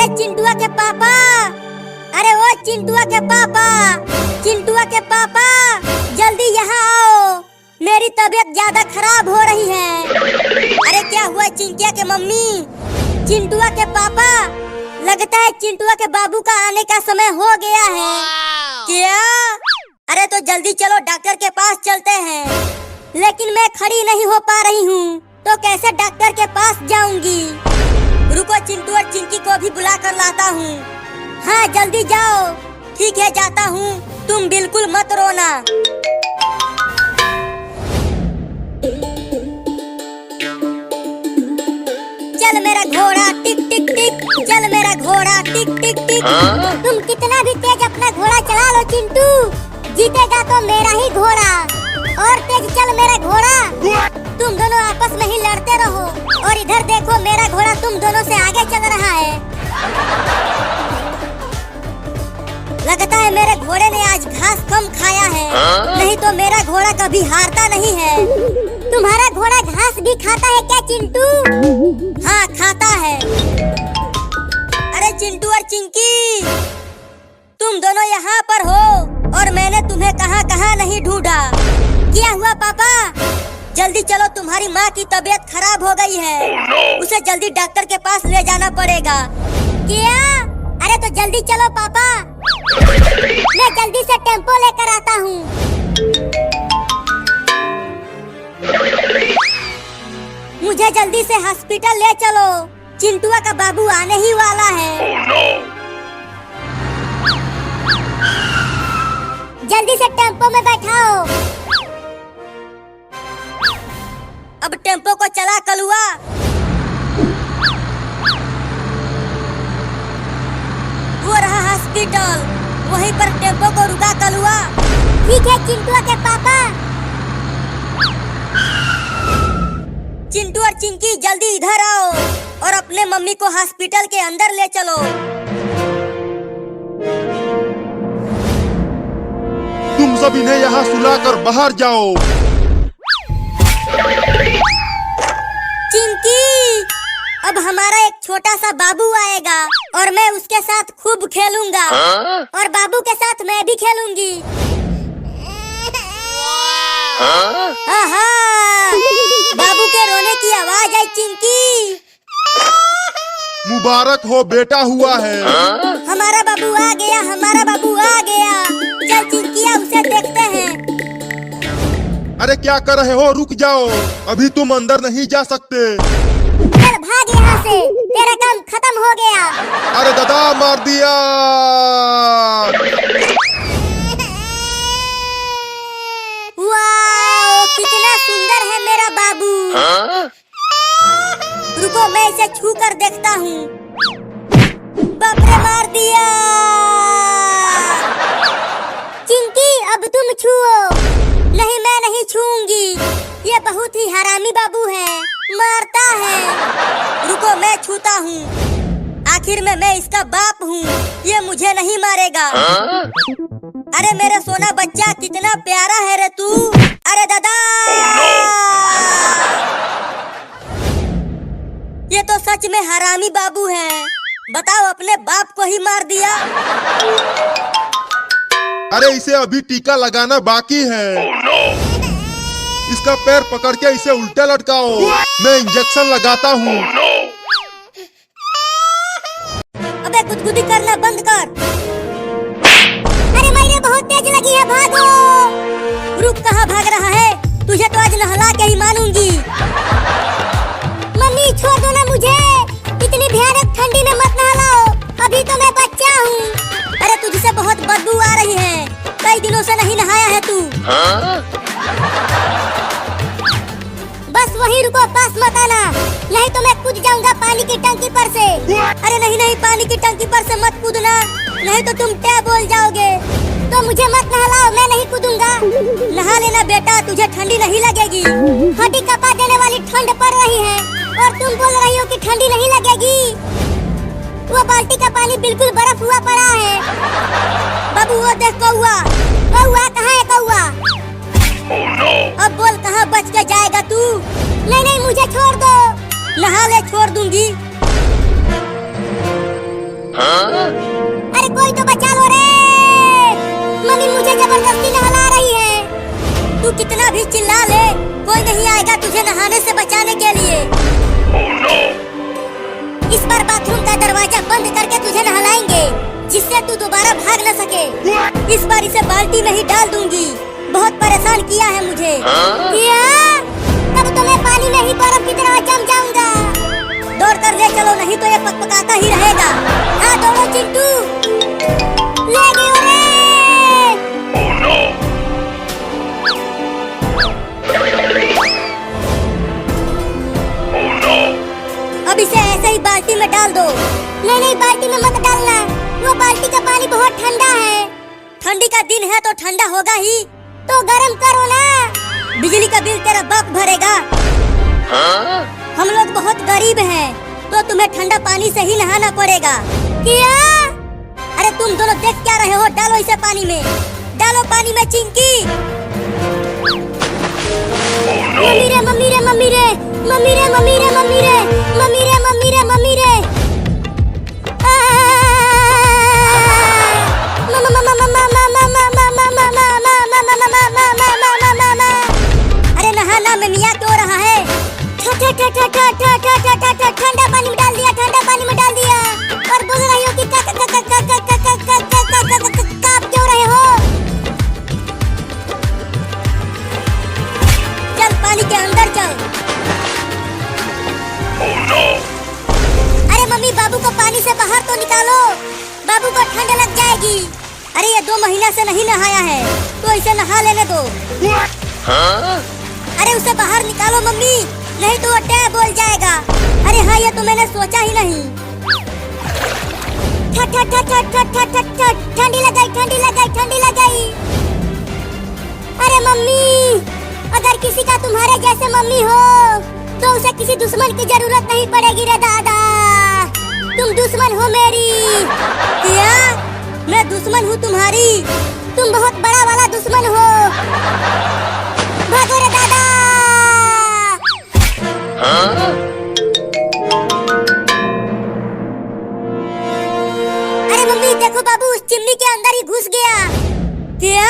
अरे चिंटुआ के पापा, अरे वो चिंटुआ के पापा, चिंटुआ के पापा जल्दी यहाँ आओ, मेरी तबीयत ज्यादा खराब हो रही है। अरे क्या हुआ चिंटिया के मम्मी? चिंटुआ के पापा, लगता है चिंटुआ के बाबू का आने का समय हो गया है। क्या? अरे तो जल्दी चलो डॉक्टर के पास चलते हैं। लेकिन मैं खड़ी नहीं हो पा रही हूँ, तो कैसे डॉक्टर के पास जाऊंगी? रुको चिंटू और चिंकी को भी बुला कर लाता हूँ। हाँ जल्दी जाओ। ठीक है जाता हूँ, तुम बिल्कुल मत रोना। चल मेरा घोड़ा टिक टिक टिक, चल मेरा घोड़ा टिक टिक टिक। तुम कितना भी तेज अपना घोड़ा चला लो चिंटू, जीतेगा तो मेरा ही घोड़ा। और तेज चल मेरा घोड़ा। तुम दोनों आपस में ही लड़ते रहो, और इधर देखो मेरा घोड़ा तुम दोनों से आगे चल रहा है। लगता है मेरे घोड़े ने आज घास कम खाया है, नहीं तो मेरा घोड़ा कभी हारता नहीं है। तुम्हारा घोड़ा घास भी खाता है क्या चिंटू? हाँ खाता है। अरे चिंटू और चिंकी, तुम दोनों यहाँ पर हो और मैंने तुम्हें कहाँ कहाँ नहीं ढूंढा। क्या हुआ पापा? जल्दी चलो, तुम्हारी माँ की तबीयत खराब हो गई है। उसे जल्दी डॉक्टर के पास ले जाना पड़ेगा। क्या? अरे तो जल्दी चलो पापा, मैं जल्दी से टेम्पो लेकर आता हूँ। मुझे जल्दी से हॉस्पिटल ले चलो, चिंटुआ का बाबू आने ही वाला है। जल्दी से टेम्पो में बैठाओ। अब टेम्पो को चला कलुआ। वो रहा हॉस्पिटल, वहीं पर टेम्पो को रुका कलुआ। ठीक है चिंटुआ के पापा। चिंटू और चिंकी जल्दी इधर आओ और अपने मम्मी को हॉस्पिटल के अंदर ले चलो। तुम सब इन्हें यहाँ सुलाकर बाहर जाओ। चिंकी, अब हमारा एक छोटा सा बाबू आएगा और मैं उसके साथ खूब खेलूंगा। और बाबू के साथ मैं भी खेलूंगी। आहा, बाबू के रोने की आवाज आई चिंकी। मुबारक हो, बेटा हुआ है। हमारा बाबू आ गया, हमारा बाबू आ गया। चल चिंकिया उसे देखते हैं। अरे क्या कर रहे हो? रुक जाओ, अभी तुम अंदर नहीं जा सकते। चल भाग यहाँ से, तेरा काम खत्म हो गया। अरे दादा मार दिया। वाह, कितना सुंदर है मेरा बाबू। रुको मैं इसे छू कर देखता हूँ। बाप रे मार दिया। चिंकी अब तुम छुओ। नहीं मैं नहीं छूऊंगी, ये बहुत ही हरामी बाबू है, मारता है। रुको मैं छूता हूँ, आखिर में मैं इसका बाप हूँ, ये मुझे नहीं मारेगा। अरे मेरा सोना बच्चा कितना प्यारा है रे तू। अरे दादा, ये तो सच में हरामी बाबू है। बताओ, अपने बाप को ही मार दिया। अरे इसे अभी टीका लगाना बाकी है। इसका पैर पकड़ के इसे उल्टा लटकाओ, मैं इंजेक्शन लगाता हूँ। अबे गुदगुदी करना बंद कर। अरे मेरे बहुत तेज लगी है, भागो। रुक, कहाँ भाग रहा है? तुझे तो आज नहला के ही मानूंगी। मम्मी छोड़ दो ना मुझे, इतनी भयानक ठंडी में मत नहलाओ, अभी तो मैं बच्चा हूँ। अरे तुझसे बहुत बदबू आ रही है, कई दिनों से नहीं नहाया है तू। बस वहीं रुको, पास मत आना, नहीं तो मैं कूद जाऊंगा पानी की टंकी पर से। अरे नहीं नहीं, पानी की टंकी पर से मत कूदना, नहीं तो तुम क्या बोल जाओगे। तो मुझे मत नहलाओ, मैं नहीं कूदूंगा। नहा लेना बेटा, तुझे ठंडी नहीं लगेगी। हड्डी कपा देने वाली ठंड पड़ रही है और तुम बोल रही हो कि ठंडी नहीं लगेगी। वो बाल्टी का पानी बिल्कुल बर्फ हुआ पड़ा है। बाबू वो देख कौआ, कौआ कहाँ है कौआ? अब बोल कहाँ बच के जाएगा तू? नहीं नहीं मुझे छोड़ दो। नहा ले, छोड़ दूंगी। नहीं आएगा तुझे नहाने से बचाने के लिए। इस बार बाथरूम का दरवाजा बंद करके तुझे नहलाएंगे, जिससे तू दोबारा भाग न सके। इस बार इसे बाल्टी में ही डाल दूंगी। बहुत परेशान किया है मुझे। क्या? तब तो मैं पानी में ही बर्फ की तरह जम जाऊंगा। दौड़ कर ले चलो, नहीं तो ये पकपकाता ही रहेगा। हाँ दौड़ो चिंटू, ले गयो रे। अब इसे ऐसे ही बाल्टी में डाल दो। नहीं नहीं, बाल्टी में मत डालना, वो बाल्टी का पानी बहुत ठंडा है। ठंडी का दिन है तो ठंडा होगा ही, तो गर्म करो ना। बिजली का बिल तेरा बाप भरेगा। हम लोग बहुत गरीब हैं, तो तुम्हें ठंडा पानी से ही नहाना पड़ेगा। क्या? अरे तुम दोनों देख क्या रहे हो? डालो इसे पानी में, डालो पानी में चिंकी। मम्मी रे मम्मी रे मम्मी रे मम्मी रे मम्मी रे मम्मी रे मम्मी रे मम्मी रे मम्मी रे। अरे नहाना में मियाँ क्यों रहा है? ठंडा पानी में डाल दिया, ठंडा पानी में डाल दिया। और बोल रही हो कि काँप क्यों रहे हो? चल पानी के अंदर चल। अरे मम्मी, बाबू को पानी से बाहर तो निकालो, बाबू को ठंड लग जाएगी। अरे ये 2 महीना से नहीं नहाया है, तो इसे नहा लेने दो। अरे उसे बाहर निकालो मम्मी, नहीं तो वो टैब बोल जाएगा। अरे हाँ, ये तो मैंने सोचा ही नहीं। ठंडी लग गई, ठंडी लग गई, ठंडी लग गई। अरे मम्मी, अगर किसी का तुम्हारे जैसे मम्मी हो तो उसे किसी दुश्मन की जरूरत नहीं पड़ेगी रे दादा। तुम दुश्मन हो मेरी। क्या? मैं दुश्मन हूँ तुम्हारी? तुम बहुत बड़ा वाला दुश्मन हो। भागो रे दादा। अरे मम्मी देखो, बाबू उस चिमनी के अंदर ही घुस गया। क्या?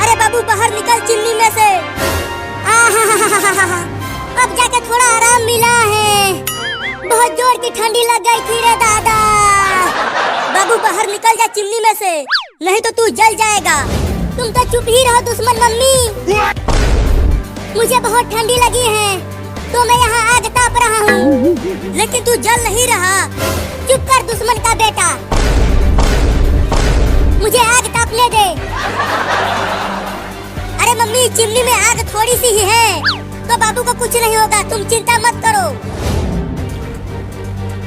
अरे बाबू बाहर निकल चिमनी में से। अब जाके थोड़ा आराम मिला है। बहुत जोर की ठंडी लग गई थी रे दादा। बाबू बाहर निकल जा चिमनी में से, नहीं तो तू जल जाएगा। तुम तो चुप ही रहो दुश्मन मम्मी। मुझे बहुत ठंडी लगी है, तो मैं यहाँ आग ताप रहा हूँ। लेकिन तू जल नहीं रहा। चुप कर दुश्मन का बेटा, मुझे आग तापने दे। अरे मम्मी, चिमनी में आग थोड़ी सी ही है, तो बाबू को कुछ नहीं होगा, तुम चिंता मत करो।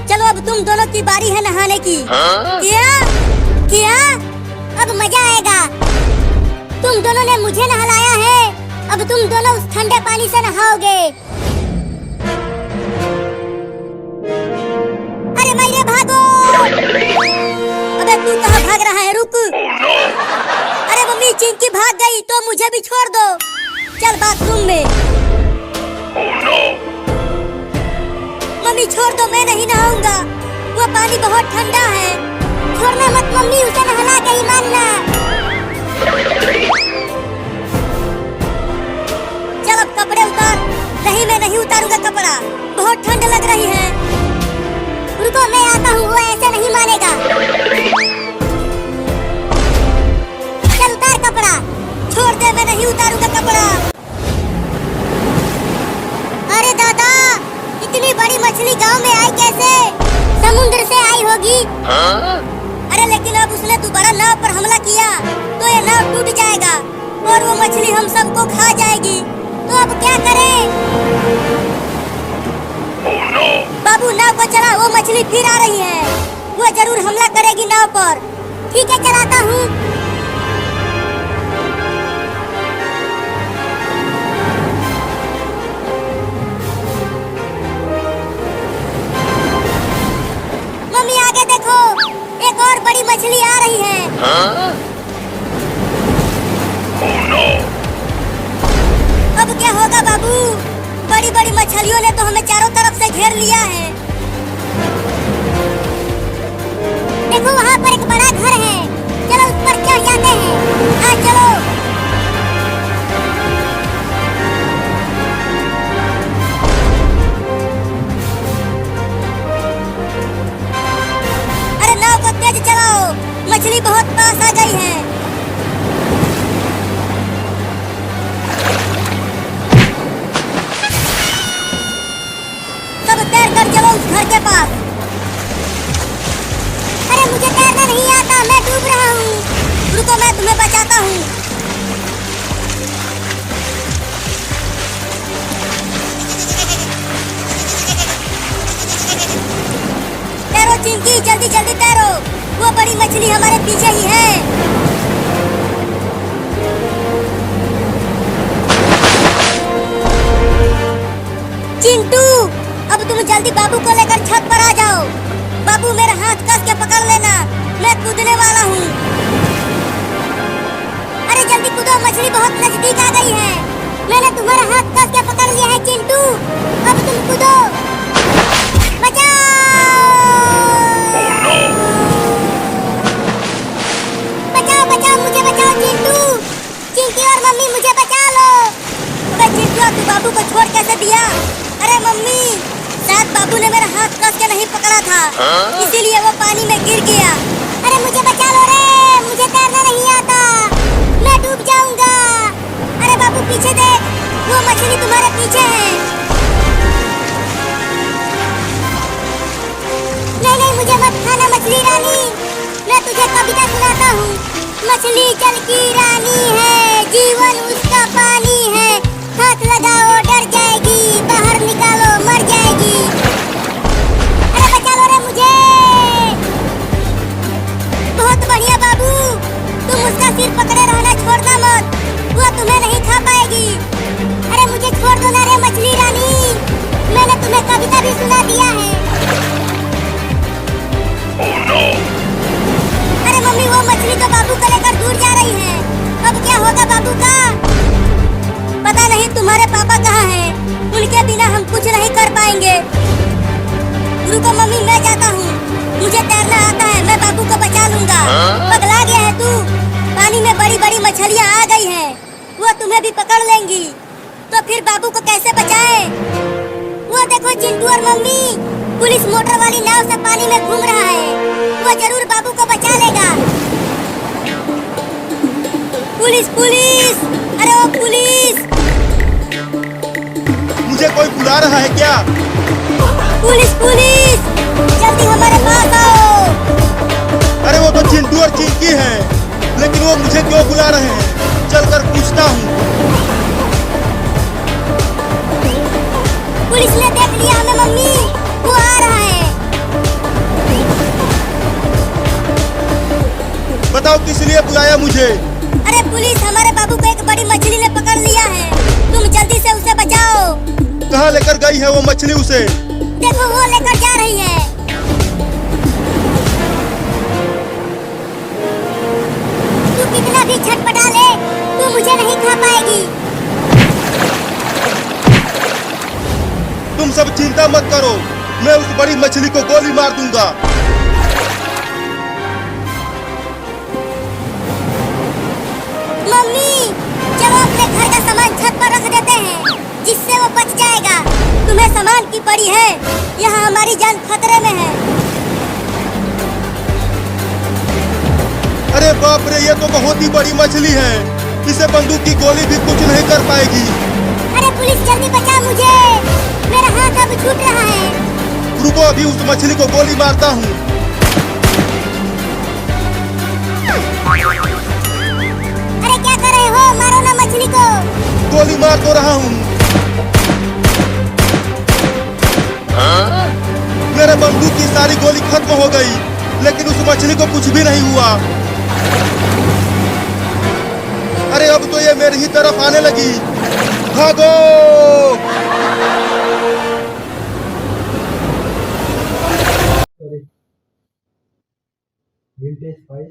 चलो अब तुम दोनों की बारी है नहाने की। क्या? क्या? अब मजा आएगा। तुम दोनों ने मुझे नहलाया है, अब तुम दोनों उस ठंडे पानी से नहाओगे। अरे मैरे भागो। अबे तू कहाँ भाग रहा है? रुक। अरे मम्मी, चिंकी भाग गई तो मुझे भी छोड़ दो। चल बाथरूम में। मम्मी छोड़ दो, मैं नहीं नहाऊंगा, वो पानी बहुत ठंडा है। छोड़ना मत मम्मी, उसे नहला के ही मानना। चल अब कपड़े उतार। नहीं, मैं नहीं उतारूंगा कपड़ा, बहुत ठंड लग रही है। रुको, मैं आता हूँ, वो ऐसे नहीं मानेगा। चल उतार कपड़ा। छोड़ दे, मैं नहीं उतारूंगा कपड़ा। अरे दादा, इतनी बड़ी मछली गांव में आई कैसे? समुद्र से आई होगी। अरे लेकिन अब उसने दोबारा नाव पर हमला किया तो ये नाव टूट जाएगा और वो मछली हम सबको खा जाएगी। तो अब क्या करें? बाबू नाव को चला, वो मछली फिर आ रही है, वो जरूर हमला करेगी नाव पर। ठीक है, चलाता हूँ। मम्मी आगे देखो, एक और बड़ी मछली आ रही है। अब क्या होगा बाबू? बड़ी बड़ी मछलियों ने तो हमें चारों तरफ से घेर लिया है। देखो वहाँ पर एक बड़ा घर है, चलो उस पर चढ़ जाते हैं। हाँ चलो। मछली बहुत पास आ गई है। सब तैर कर चलो उस घर के पास। अरे मुझे तैरना नहीं आता, मैं डूब रहा हूँ। रुको मैं तुम्हें बचाता हूँ। तैरो चिंकी, जल्दी जल्दी तैरो, वो बड़ी मछली हमारे पीछे ही है। चिंटू, अब तुम जल्दी बाबू को लेकर छत पर आ जाओ। बाबू मेरा हाथ कस के पकड़ लेना, मैं कूदने वाला हूँ। अरे जल्दी कूदो, मछली बहुत नजदीक आ गई है। मैंने तुम्हारा हाथ कस के पकड़ लिया है चिंटू, अब तुम कूदो। बचाओ बचाओ, मुझे बचाओ चिंटू। चिंकी और मम्मी मुझे बचा लो। अबे चिंटू, तू बाबू को छोड़ कैसे दिया? अरे मम्मी, शायद बाबू ने मेरा हाथ कस के नहीं पकड़ा था, इसीलिए वो पानी में गिर गया। अरे मुझे बचा लो रे, मुझे तैरना नहीं आता, मैं डूब जाऊंगा। अरे बाबू पीछे देख, वो मछली तुम्हारे पीछे है। नहीं नहीं, मुझे मत खाना मछली रानी, मैं तुझे कविता सुनाता हूँ। मछली जल की रानी है, जीवन उसका पानी है, हाथ लगाओ डर जाएगी, बाहर निकालो मर जाएगी। अरे बचा लो रे मुझे। बहुत बढ़िया बाबू, तुम उसका सिर पकड़े रहना, छोड़ना मत, वो तुम्हें नहीं खा पाएगी। अरे मुझे छोड़ दो ना रे मछली रानी, मैंने तुम्हें कविता भी सुना दिया है। Oh no! अरे मम्मी, वो मछली तो बाबू को लेकर दूर जा रही है, अब क्या होगा बाबू का? पता नहीं तुम्हारे पापा कहाँ हैं, उनके बिना हम कुछ नहीं कर पाएंगे। रुको मम्मी, मैं जाता हूँ, मुझे तैरना आता है, मैं बाबू को बचा लूंगा। पगला गया है तू? पानी में बड़ी बड़ी मछलियाँ आ गई हैं, वो तुम्हें भी पकड़ लेंगी, तो फिर बाबू को कैसे बचाए? वो देखो चिंटू और मम्मी, पुलिस मोटर वाली नाव से पानी में घूम रहा है, वो जरूर बाबू को बचा लेगा। पुलिस पुलिस, अरे ओ पुलिस! मुझे कोई बुला रहा है क्या? पुलिस पुलिस, जल्दी हमारे पास आओ। अरे वो तो चिंटू और चिंकी हैं, लेकिन वो मुझे क्यों बुला रहे हैं? चलकर पूछता हूँ। पुलिस ने देख लिया हमें मम्मी, वो आ रहा है। बताओ किस लिए बुलाया मुझे? अरे पुलिस, हमारे बाबू को एक बड़ी मछली ने पकड़ लिया है, तुम जल्दी से उसे बचाओ। कहाँ लेकर गई है वो मछली उसे? देखो वो लेकर जा रही है। तू कितना भी छटपटा ले, तू मुझे नहीं खा पाएगी। तुम सब चिंता मत करो, मैं उस बड़ी मछली को गोली मार दूंगा। मम्मी, चलो अपने घर का सामान छत पर रख देते हैं, जिससे वो बच जाएगा। तुम्हें सामान की पड़ी है, यहाँ हमारी जान खतरे में है। अरे बाप रे, ये तो बहुत ही बड़ी मछली है, इसे बंदूक की गोली भी कुछ नहीं कर पाएगी। अरे पुलिस जल्दी बचा मुझे, मेरा हाथ अब छूट रहा है। रुको, अभी उस मछली को गोली मारता हूँ। अरे क्या कर रहे हो, मारो ना मछली को। गोली मार तो रहा हूँ। मेरे बंदूक की सारी गोली खत्म हो गई, लेकिन उस मछली को कुछ भी नहीं हुआ। अरे अब तो ये मेरी ही तरफ आने लगी, भागो! Vintage 5